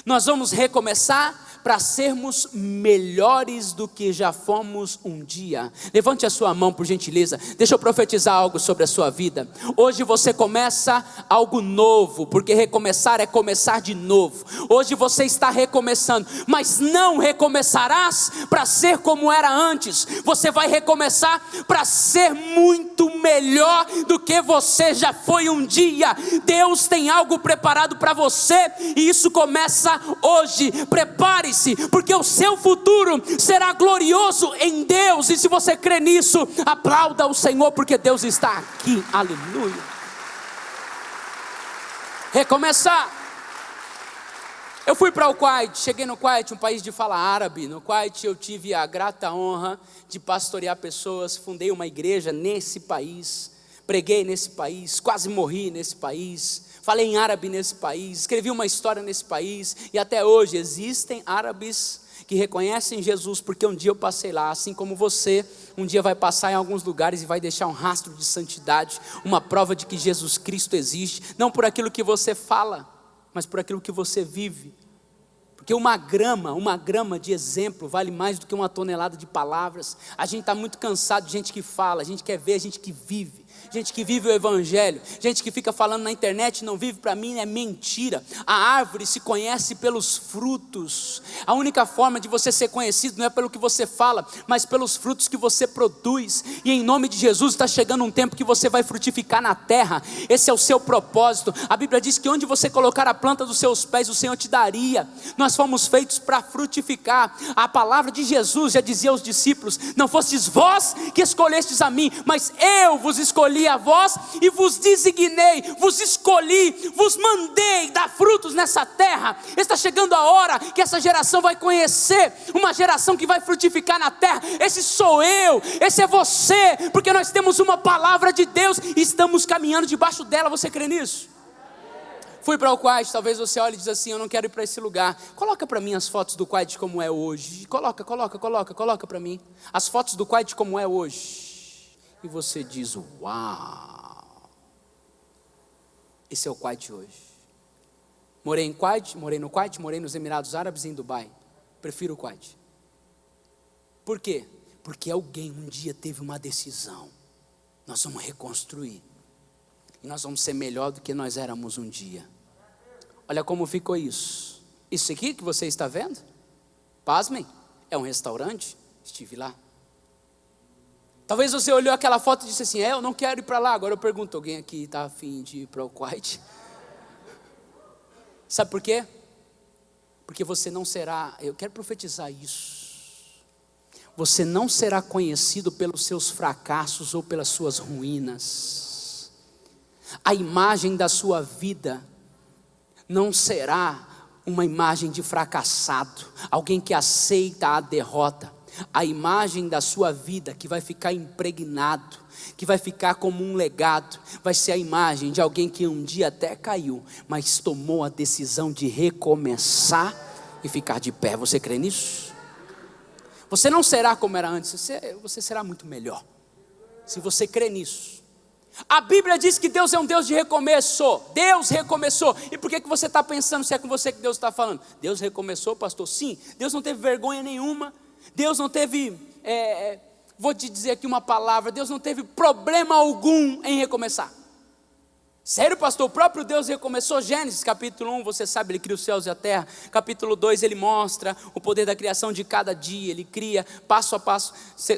Nós vamos recomeçar para sermos melhores do que já fomos um dia. Levante a sua mão por gentileza, deixa eu profetizar algo sobre a sua vida. Hoje você começa algo novo, porque recomeçar é começar de novo. Hoje você está recomeçando, mas não recomeçarás para ser como era antes. Você vai recomeçar para ser muito melhor do que você já foi um dia. Deus tem algo preparado para você, e isso começa hoje. Prepare-se, porque o seu futuro será glorioso em Deus. E se você crê nisso, aplauda o Senhor, porque Deus está aqui. Aleluia. Recomeçar. Eu fui para o Kuwait, cheguei no Kuwait, um país de fala árabe. No Kuwait eu tive a grata honra de pastorear pessoas, fundei uma igreja nesse país, preguei nesse país, quase morri nesse país, falei em árabe nesse país, escrevi uma história nesse país, e até hoje existem árabes que reconhecem Jesus, porque um dia eu passei lá, assim como você, um dia vai passar em alguns lugares e vai deixar um rastro de santidade, uma prova de que Jesus Cristo existe, não por aquilo que você fala, mas por aquilo que você vive. Porque uma grama de exemplo vale mais do que uma tonelada de palavras. A gente está muito cansado de gente que fala, a gente quer ver a gente que vive. Gente que vive o evangelho, gente que fica falando na internet, não vive. Para mim é mentira. A árvore se conhece pelos frutos. A única forma de você ser conhecido não é pelo que você fala, mas pelos frutos que você produz. E em nome de Jesus está chegando um tempo que você vai frutificar na terra. Esse é o seu propósito. A Bíblia diz que onde você colocar a planta dos seus pés, o Senhor te daria. Nós fomos feitos para frutificar. A palavra de Jesus já dizia aos discípulos: não fostes vós que escolhestes a mim, mas eu vos escolhi a vós e vos designei, vos escolhi, vos mandei dar frutos nessa terra. Está chegando a hora que essa geração vai conhecer uma geração que vai frutificar na terra. Esse sou eu, esse é você, porque nós temos uma palavra de Deus e estamos caminhando debaixo dela. Você crê nisso? Fui para o Kuwait. Talvez você olhe e diz assim: eu não quero ir para esse lugar. Coloca para mim as fotos do Kuwait como é hoje. Coloca para mim as fotos do Kuwait como é hoje. E você diz: uau, esse é o Kuwait hoje. Morei no Kuwait, morei nos Emirados Árabes e em Dubai. Prefiro o Kuwait. Por quê? Porque alguém um dia teve uma decisão. nós vamos reconstruir. E nós vamos ser melhor do que nós éramos um dia. Olha como ficou isso. Isso aqui que você está vendo, pasmem, é um restaurante. Estive lá. Talvez você olhou aquela foto e disse assim: eu não quero ir para lá. Agora eu pergunto, alguém aqui está afim de ir para o Kuwait? Sabe por quê? Porque você não será, eu quero profetizar isso, você não será conhecido pelos seus fracassos ou pelas suas ruínas. A imagem da sua vida não será uma imagem de fracassado, alguém que aceita a derrota. A imagem da sua vida que vai ficar impregnado, que vai ficar como um legado, vai ser a imagem de alguém que um dia até caiu, mas tomou a decisão de recomeçar e ficar de pé. Você crê nisso? Você não será como era antes, você será muito melhor, se você crê nisso. A Bíblia diz que Deus é um Deus de recomeço. Deus recomeçou. E por que você está pensando se é com você que Deus está falando? Deus recomeçou, pastor? Sim. Deus não teve vergonha nenhuma. Deus não teve, vou te dizer aqui uma palavra, Deus não teve problema algum em recomeçar. Sério, pastor? O próprio Deus recomeçou. Gênesis capítulo 1, você sabe, Ele cria os céus e a terra. Capítulo 2, Ele mostra o poder da criação de cada dia. Ele cria passo a passo.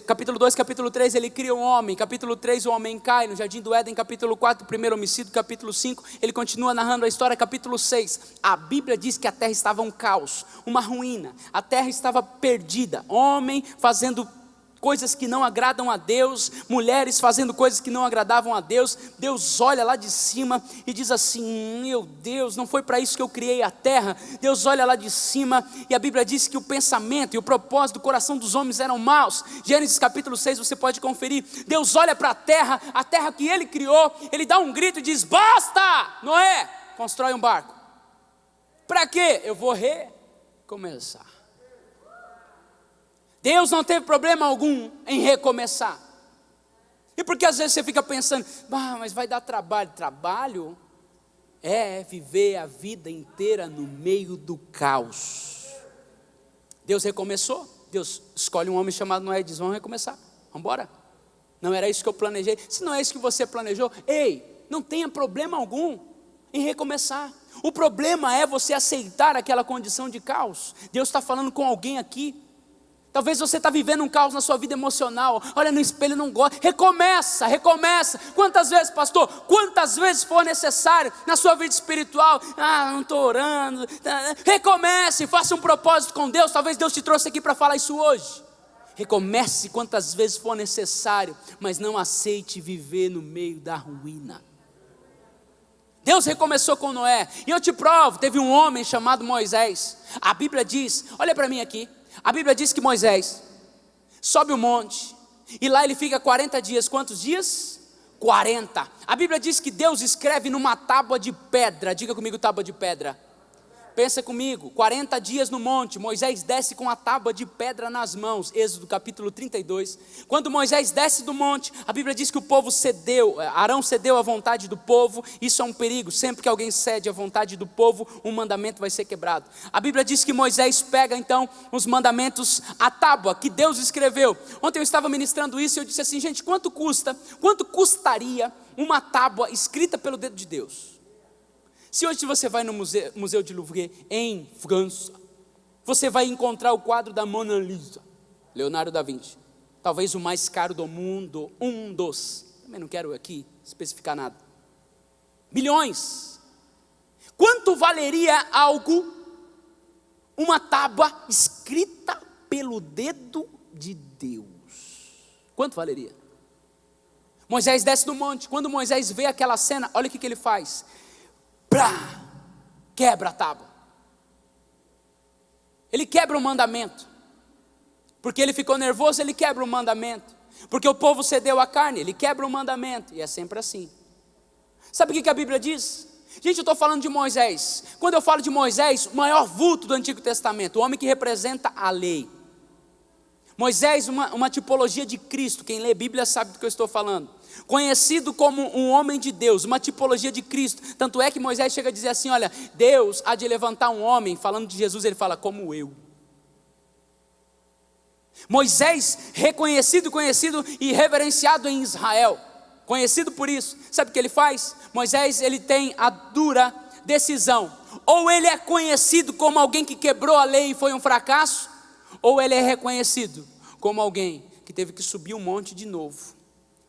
Capítulo 2, capítulo 3, Ele cria um homem. Capítulo 3, o homem cai no jardim do Éden. Capítulo 4, o primeiro homicídio. Capítulo 5, Ele continua narrando a história. Capítulo 6, a Bíblia diz que a terra estava um caos, uma ruína. A terra estava perdida. Homem fazendo coisas que não agradam a Deus, mulheres fazendo coisas que não agradavam a Deus. Deus olha lá de cima e diz assim: meu Deus, não foi para isso que eu criei a terra. Deus olha lá de cima e a Bíblia diz que o pensamento e o propósito do coração dos homens eram maus. Gênesis capítulo 6, você pode conferir. Deus olha para a terra que Ele criou, Ele dá um grito e diz: basta, Noé, constrói um barco. Para quê? Eu vou recomeçar. Deus não teve problema algum em recomeçar. E por que às vezes você fica pensando: mas vai dar trabalho? Trabalho é viver a vida inteira no meio do caos. Deus recomeçou. Deus escolhe um homem chamado Noé e diz: vamos recomeçar, vamos embora. Não era isso que eu planejei. Se não é isso que você planejou, não tenha problema algum em recomeçar. O problema é você aceitar aquela condição de caos. Deus está falando com alguém aqui. Talvez você está vivendo um caos na sua vida emocional. Olha no espelho e não gosta. Recomeça. Quantas vezes, pastor? Quantas vezes for necessário na sua vida espiritual? Não estou orando. Recomece, faça um propósito com Deus. Talvez Deus te trouxe aqui para falar isso hoje. Recomece quantas vezes for necessário, mas não aceite viver no meio da ruína. Deus recomeçou com Noé. E eu te provo, teve um homem chamado Moisés. A Bíblia diz, olha para mim aqui. A Bíblia diz que Moisés sobe o monte e lá ele fica 40 dias. Quantos dias? 40. A Bíblia diz que Deus escreve numa tábua de pedra. Diga comigo, tábua de pedra. Pensa comigo, 40 dias no monte, Moisés desce com a tábua de pedra nas mãos. Êxodo capítulo 32. Quando Moisés desce do monte, a Bíblia diz que o povo cedeu, Arão cedeu à vontade do povo. Isso é um perigo, sempre que alguém cede à vontade do povo, um mandamento vai ser quebrado. A Bíblia diz que Moisés pega então os mandamentos, a tábua que Deus escreveu. Ontem eu estava ministrando isso e eu disse assim: gente, quanto custaria uma tábua escrita pelo dedo de Deus? Se hoje você vai no Museu de Louvre em França, você vai encontrar o quadro da Mona Lisa, Leonardo da Vinci, talvez o mais caro do mundo, também não quero aqui especificar nada, milhões. Quanto valeria uma tábua escrita pelo dedo de Deus? Quanto valeria? Moisés desce do monte. Quando Moisés vê aquela cena, olha o que ele faz. Quebra a tábua. Ele quebra o mandamento. Porque ele ficou nervoso, ele quebra o mandamento. Porque o povo cedeu a carne, ele quebra o mandamento. E é sempre assim. Sabe o que a Bíblia diz? Gente, eu estou falando de Moisés. Quando eu falo de Moisés, o maior vulto do Antigo Testamento, o homem que representa a lei. Moisés, uma tipologia de Cristo. Quem lê Bíblia sabe do que eu estou falando. Conhecido como um homem de Deus, uma tipologia de Cristo. Tanto é que Moisés chega a dizer assim: olha, Deus há de levantar um homem. Falando de Jesus, ele fala: como eu. Moisés, reconhecido, conhecido e reverenciado em Israel. conhecido por isso. Sabe o que ele faz? Moisés, ele tem a dura decisão: ou ele é conhecido como alguém que quebrou a lei e foi um fracasso, ou ele é reconhecido como alguém que teve que subir um monte de novo.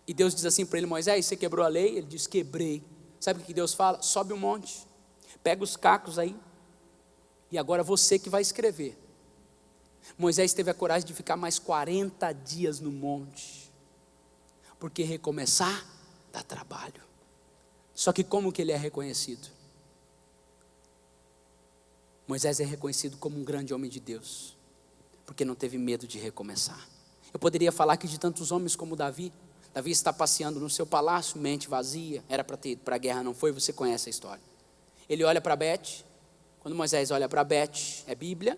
E Deus diz assim para ele: Moisés, você quebrou a lei? Ele diz: quebrei. Sabe o que Deus fala? Sobe um monte, pega os cacos aí, e agora você que vai escrever. Moisés teve a coragem de ficar mais 40 dias no monte, porque recomeçar dá trabalho. Só que como que ele é reconhecido? Moisés é reconhecido como um grande homem de Deus, porque não teve medo de recomeçar. Eu poderia falar aqui de tantos homens como Davi. Davi está passeando no seu palácio, mente vazia, era para ter ido para a guerra, não foi, você conhece a história. Ele olha para Bete, quando Moisés olha para Bete, é Bíblia,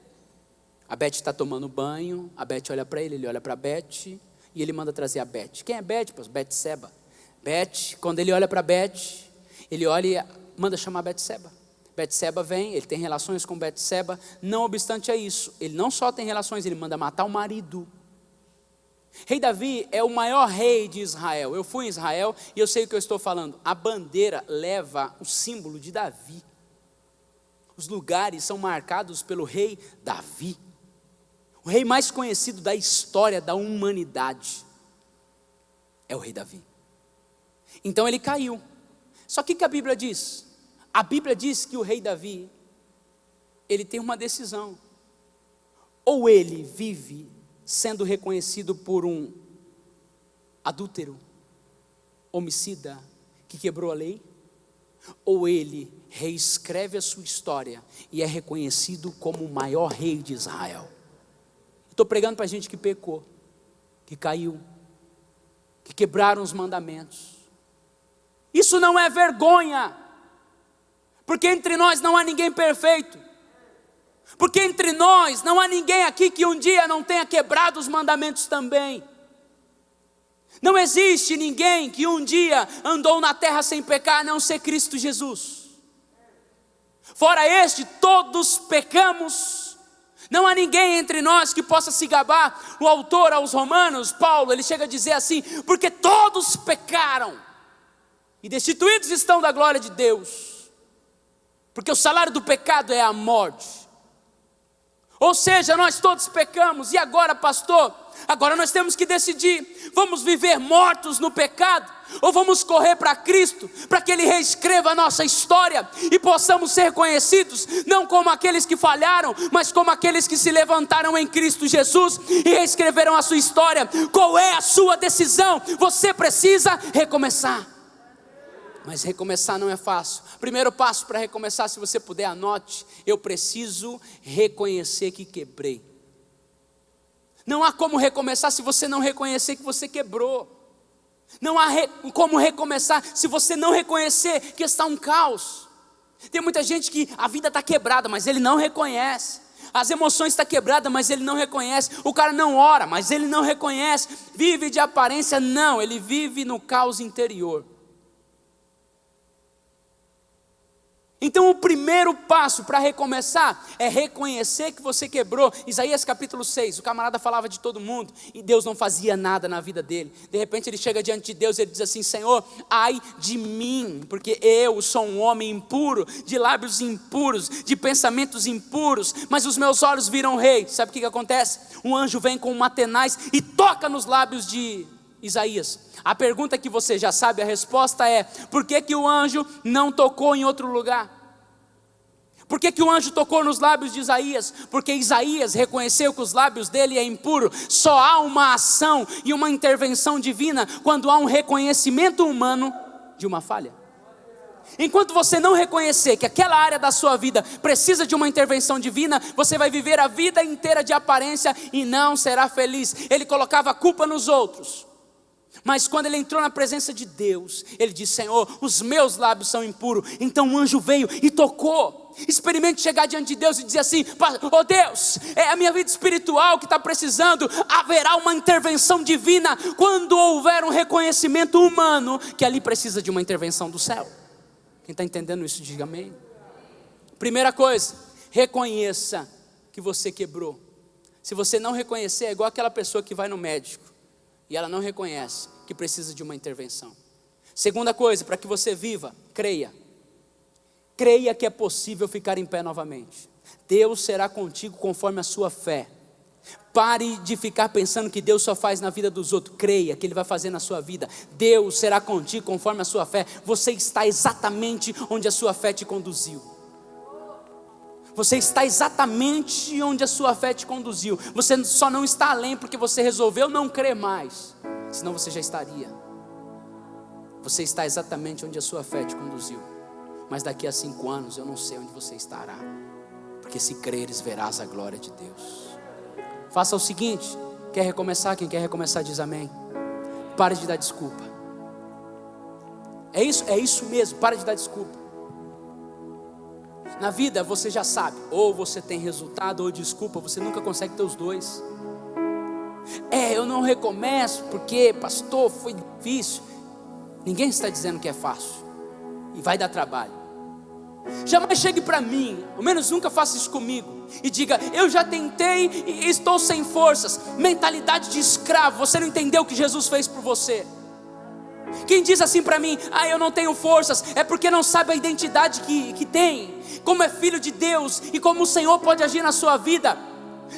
a Bete está tomando banho, a Bete olha para ele, ele olha para Bete, e ele manda trazer a Bete. Quem é Bete? Betseba. Bete, quando ele olha para Bete, ele olha e manda chamar Betseba. Betseba vem, ele tem relações com Betseba, não obstante a isso, ele não só tem relações, ele manda matar o marido. Rei Davi é o maior rei de Israel. Eu fui em Israel e eu sei o que eu estou falando. A bandeira leva o símbolo de Davi. Os lugares são marcados pelo rei Davi, o rei mais conhecido da história da humanidade é o rei Davi. Então ele caiu. Só que o que a Bíblia diz? A Bíblia diz que o rei Davi, ele tem uma decisão: ou ele vive sendo reconhecido por um adúltero, homicida, que quebrou a lei, ou ele reescreve a sua história e é reconhecido como o maior rei de Israel. Estou pregando para gente que pecou, que caiu, que quebraram os mandamentos. Isso não é vergonha, porque entre nós não há ninguém perfeito, porque entre nós não há ninguém aqui que um dia não tenha quebrado os mandamentos também. Não existe ninguém que um dia andou na terra sem pecar, a não ser Cristo Jesus. Fora este, todos pecamos. Não há ninguém entre nós que possa se gabar. O autor aos Romanos, Paulo, ele chega a dizer assim: porque todos pecaram e destituídos estão da glória de Deus, porque o salário do pecado é a morte. Ou seja, nós todos pecamos. E agora, pastor? Agora nós temos que decidir: vamos viver mortos no pecado, ou vamos correr para Cristo, para que Ele reescreva a nossa história e possamos ser conhecidos, não como aqueles que falharam, mas como aqueles que se levantaram em Cristo Jesus e reescreveram a sua história. Qual é a sua decisão? Você precisa recomeçar. Mas recomeçar não é fácil. Primeiro passo para recomeçar, se você puder, anote: eu preciso reconhecer que quebrei. Não há como recomeçar se você não reconhecer que você quebrou. Não há como recomeçar se você não reconhecer que está um caos. Tem muita gente que a vida está quebrada, mas ele não reconhece. As emoções estão quebradas, mas ele não reconhece. O cara não ora, mas ele não reconhece. Vive de aparência, não, ele vive no caos interior. Então o primeiro passo para recomeçar é reconhecer que você quebrou. Isaías capítulo 6, o camarada falava de todo mundo e Deus não fazia nada na vida dele. De repente ele chega diante de Deus e ele diz assim: Senhor, ai de mim, porque eu sou um homem impuro, de lábios impuros, de pensamentos impuros, mas os meus olhos viram o rei. Sabe o que acontece? Um anjo vem com uma tenaz e toca nos lábios de Isaías. A pergunta que você já sabe a resposta é: por que o anjo não tocou em outro lugar? Por que o anjo tocou nos lábios de Isaías? Porque Isaías reconheceu que os lábios dele é impuro. Só há uma ação e uma intervenção divina quando há um reconhecimento humano de uma falha. Enquanto você não reconhecer que aquela área da sua vida precisa de uma intervenção divina, você vai viver a vida inteira de aparência e não será feliz. Ele colocava a culpa nos outros, mas quando ele entrou na presença de Deus, ele disse: Senhor, os meus lábios são impuros. Então o anjo veio e tocou. Experimente chegar diante de Deus e dizer assim: oh Deus, é a minha vida espiritual que está precisando. Haverá uma intervenção divina quando houver um reconhecimento humano que ali precisa de uma intervenção do céu. Quem está entendendo isso, diga amém. Primeira coisa, reconheça que você quebrou. Se você não reconhecer, é igual aquela pessoa que vai no médico e ela não reconhece que precisa de uma intervenção. Segunda coisa, para que você viva, creia. Creia que é possível ficar em pé novamente. Deus será contigo conforme a sua fé. Pare de ficar pensando que Deus só faz na vida dos outros. Creia que Ele vai fazer na sua vida. Deus será contigo conforme a sua fé. Você está exatamente onde a sua fé te conduziu. Você está exatamente onde a sua fé te conduziu. Você só não está além porque você resolveu não crer mais. Senão você já estaria. Você está exatamente onde a sua fé te conduziu. Mas daqui a 5 anos eu não sei onde você estará. Porque se creres verás a glória de Deus. Faça o seguinte, quer recomeçar? Quem quer recomeçar diz amém. Pare de dar desculpa. É isso mesmo, pare de dar desculpa. Na vida você já sabe, ou você tem resultado ou desculpa, você nunca consegue ter os dois. Eu não recomeço porque, pastor, foi difícil. Ninguém está dizendo que é fácil e vai dar trabalho. Jamais chegue para mim, ao menos nunca faça isso comigo, e diga, eu já tentei e estou sem forças. Mentalidade de escravo, você não entendeu o que Jesus fez por você. Quem diz assim para mim, eu não tenho forças, é porque não sabe a identidade que tem, como é filho de Deus e como o Senhor pode agir na sua vida.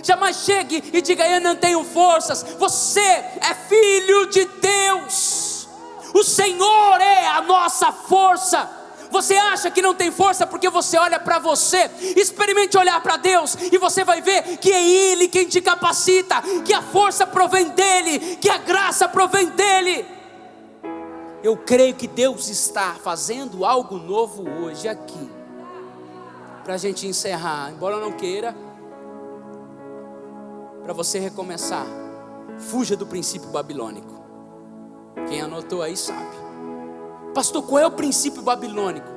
Jamais chegue e diga, eu não tenho forças. Você é filho de Deus, o Senhor é a nossa força. Você acha que não tem força porque você olha para você? Experimente olhar para Deus e você vai ver que é Ele quem te capacita, que a força provém dEle, que a graça provém dEle. Eu creio que Deus está fazendo algo novo hoje aqui. Para a gente encerrar, embora eu não queira, para você recomeçar, fuja do princípio babilônico. Quem anotou aí sabe. Pastor, qual é o princípio babilônico?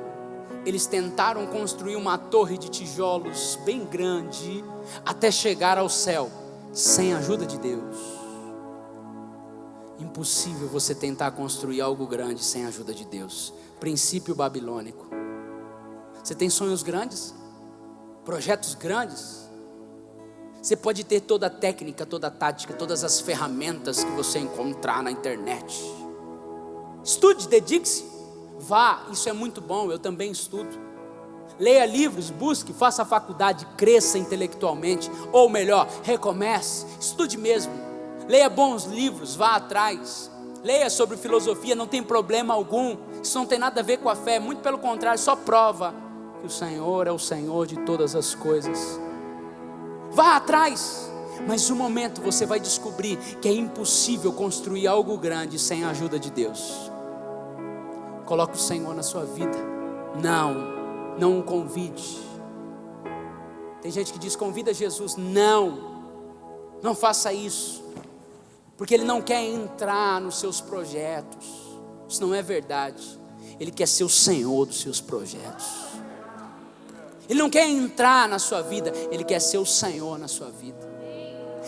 Eles tentaram construir uma torre de tijolos bem grande até chegar ao céu, sem a ajuda de Deus. Impossível você tentar construir algo grande sem a ajuda de Deus. Princípio babilônico. Você tem sonhos grandes? Projetos grandes? Você pode ter toda a técnica, toda a tática, todas as ferramentas que você encontrar na internet. Estude, dedique-se, vá, isso é muito bom, eu também estudo. Leia livros, busque, faça faculdade, cresça intelectualmente, ou melhor, recomece, estude mesmo. Leia bons livros, vá atrás. Leia sobre filosofia, não tem problema algum. Isso não tem nada a ver com a fé, muito pelo contrário, só prova que o Senhor é o Senhor de todas as coisas. Vá atrás. Mas um momento você vai descobrir que é impossível construir algo grande sem a ajuda de Deus. Coloque o Senhor na sua vida. Não o convide. Tem gente que diz, convida Jesus. Não faça isso, porque Ele não quer entrar nos seus projetos. Isso não é verdade. Ele quer ser o Senhor dos seus projetos. Ele não quer entrar na sua vida, Ele quer ser o Senhor na sua vida.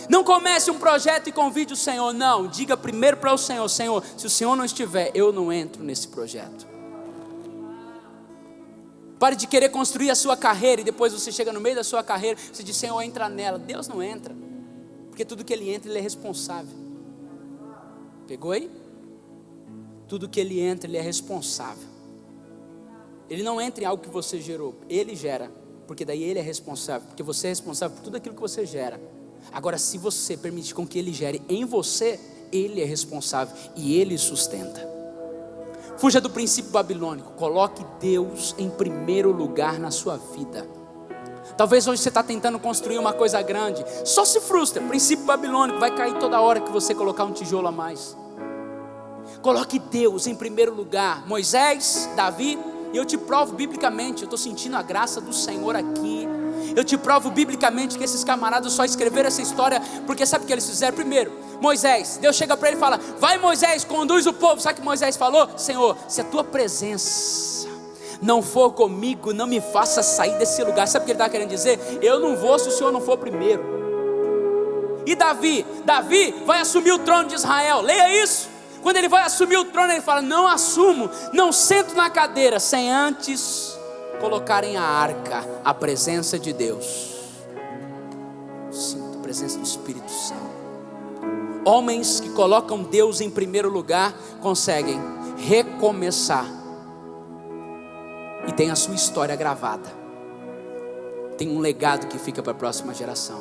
Não comece um projeto e convide o Senhor. Não, diga primeiro para o Senhor, Senhor, se o Senhor não estiver, eu não entro nesse projeto. Pare de querer construir a sua carreira e depois você chega no meio da sua carreira, você diz, Senhor, entra nela. Deus não entra, porque tudo que Ele entra, Ele é responsável. Pegou aí? Tudo que Ele entra, Ele é responsável. Ele não entra em algo que você gerou, Ele gera, porque daí Ele é responsável, porque você é responsável por tudo aquilo que você gera. Agora, se você permitir com que Ele gere em você, Ele é responsável e Ele sustenta. Fuja do princípio babilônico. Coloque Deus em primeiro lugar na sua vida. Talvez hoje você está tentando construir uma coisa grande, só se frustra. Princípio babilônico, vai cair toda hora que você colocar um tijolo a mais. Coloque Deus em primeiro lugar. Moisés, Davi, e eu te provo biblicamente, eu estou sentindo a graça do Senhor aqui. Eu te provo biblicamente que esses camaradas só escreveram essa história porque sabe o que eles fizeram? Primeiro, Moisés, Deus chega para ele e fala, vai Moisés, conduz o povo. Sabe o que Moisés falou? Senhor, se a tua presença não for comigo, não me faça sair desse lugar. Sabe o que ele está querendo dizer? Eu não vou se o Senhor não for primeiro. E Davi vai assumir o trono de Israel, leia isso. Quando ele vai assumir o trono, ele fala, não assumo, não sento na cadeira, sem antes colocarem a arca, a presença de Deus. Sinto a presença do Espírito Santo. Homens que colocam Deus em primeiro lugar conseguem recomeçar e tem a sua história gravada, tem um legado que fica para a próxima geração.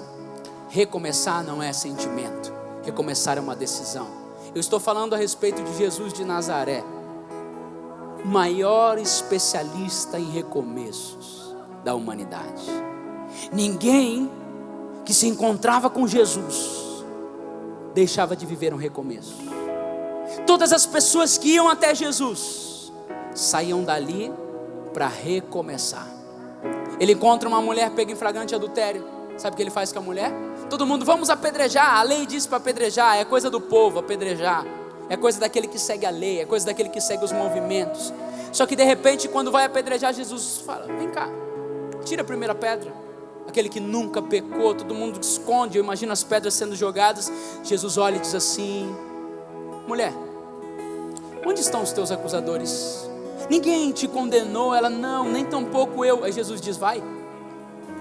Recomeçar não é sentimento, recomeçar é uma decisão. Eu estou falando a respeito de Jesus de Nazaré, o maior especialista em recomeços da humanidade. Ninguém que se encontrava com Jesus deixava de viver um recomeço. Todas as pessoas que iam até Jesus saíam dali para recomeçar. Ele encontra uma mulher pega em flagrante adultério. Sabe o que ele faz com a mulher? Todo mundo, vamos apedrejar. A lei diz para apedrejar, é coisa do povo apedrejar, é coisa daquele que segue a lei, é coisa daquele que segue os movimentos. Só que de repente, quando vai apedrejar, Jesus fala, vem cá, tira a primeira pedra. Aquele que nunca pecou, todo mundo esconde, eu imagino as pedras sendo jogadas. Jesus olha e diz assim, mulher, onde estão os teus acusadores? Ninguém te condenou? Ela, não, nem tampouco eu. Aí Jesus diz, vai,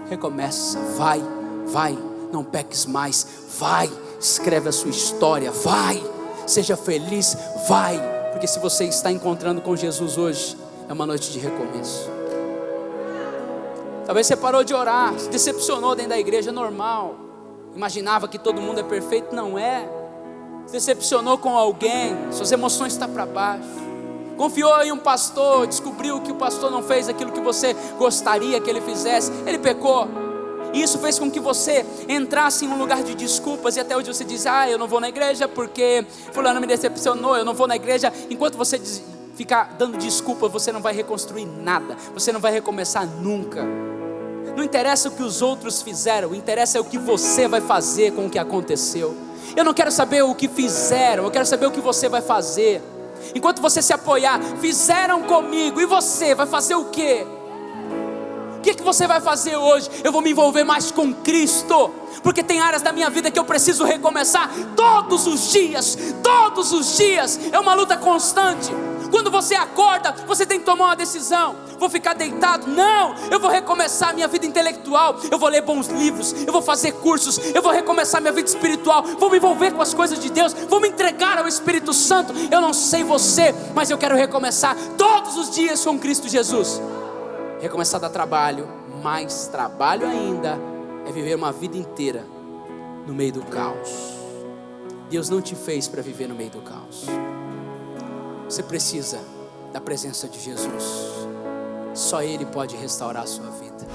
recomeça, vai, não peques mais, vai, escreve a sua história, vai, seja feliz, vai, porque se você está encontrando com Jesus hoje, é uma noite de recomeço. Talvez você parou de orar, se decepcionou dentro da igreja, normal, imaginava que todo mundo é perfeito, não é, se decepcionou com alguém, suas emoções estão para baixo, confiou em um pastor, descobriu que o pastor não fez aquilo que você gostaria que ele fizesse, ele pecou, e isso fez com que você entrasse em um lugar de desculpas, e até hoje você diz, eu não vou na igreja porque fulano me decepcionou, eu não vou na igreja. Enquanto você ficar dando desculpa, você não vai reconstruir nada, você não vai recomeçar nunca. Não interessa o que os outros fizeram, interessa o que você vai fazer com o que aconteceu. Eu não quero saber o que fizeram, eu quero saber o que você vai fazer. Enquanto você se apoiar, fizeram comigo, e você vai fazer o quê? O que você vai fazer hoje? Eu vou me envolver mais com Cristo, porque tem áreas da minha vida que eu preciso recomeçar todos os dias, é uma luta constante. Quando você acorda, você tem que tomar uma decisão, vou ficar deitado? Não, eu vou recomeçar a minha vida intelectual, eu vou ler bons livros, eu vou fazer cursos, eu vou recomeçar minha vida espiritual, vou me envolver com as coisas de Deus, vou me entregar ao Espírito Santo. Eu não sei você, mas eu quero recomeçar todos os dias com Cristo Jesus. Recomeçar dá trabalho, mais trabalho ainda é viver uma vida inteira no meio do caos. Deus não te fez para viver no meio do caos. Você precisa da presença de Jesus. Só Ele pode restaurar a sua vida.